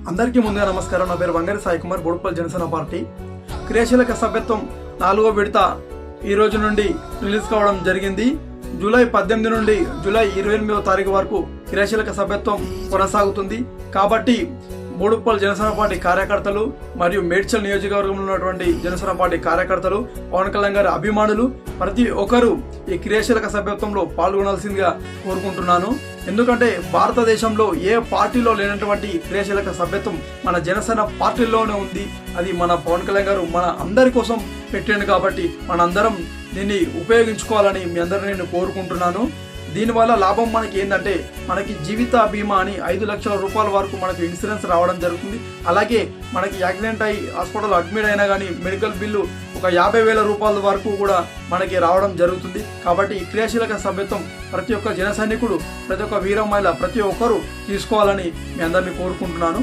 అందరికీ ముందుగా నమస్కారం. నా పేరు వంగరి సాయి కుమార్, బోడుపల్లి జనసేన పార్టీ. క్రియాశీలక సభ్యత్వం 4వ విడత ఈ రోజు నుండి రిలీజ్ కావడం జరిగింది. జూలై 18 నుండి జూలై 28వ తారీఖు వరకు క్రియాశీలక సభ్యత్వం కొనసాగుతుంది. కాబట్టి బోడుపల్లి జనసేన పార్టీ కార్యకర్తలు మరియు మేడ్చల్ నియోజకవర్గంలో ఉన్నటువంటి జనసేన పార్టీ కార్యకర్తలు, పవన్ కళ్యాణ్ గారి అభిమానులు ప్రతి ఒక్కరూ ఈ క్రియాశీలక సభ్యత్వంలో పాల్గొనాల్సిందిగా కోరుకుంటున్నాను. ఎందుకంటే భారతదేశంలో ఏ పార్టీలో లేనటువంటి క్రియాశీలక సభ్యత్వం మన జనసేన పార్టీలోనే ఉంది. అది మన పవన్ కళ్యాణ్ గారు మన అందరి కోసం పెట్టాడు. కాబట్టి మనందరం దీన్ని ఉపయోగించుకోవాలని మీ అందరిని నేను కోరుకుంటున్నాను. దీనివల్ల లాభం మనకి ఏంటంటే, మనకి జీవిత బీమా అని 5 లక్షల రూపాయల వరకు మనకి ఇన్సూరెన్స్ రావడం జరుగుతుంది. అలాగే మనకి యాక్సిడెంట్ అయ్యి హాస్పిటల్ అడ్మిట్ అయినా కానీ మెడికల్ బిల్లు ఒక 50,000 రూపాయల వరకు కూడా మనకి రావడం జరుగుతుంది. కాబట్టి ఈ క్రియాశీలక సభ్యత్వం ప్రతి ఒక్క జన సైనికుడు, ప్రతి ఒక్క వీర మహిళ, ప్రతి ఒక్కరూ తీసుకోవాలని మీ అందరినీ కోరుకుంటున్నాను.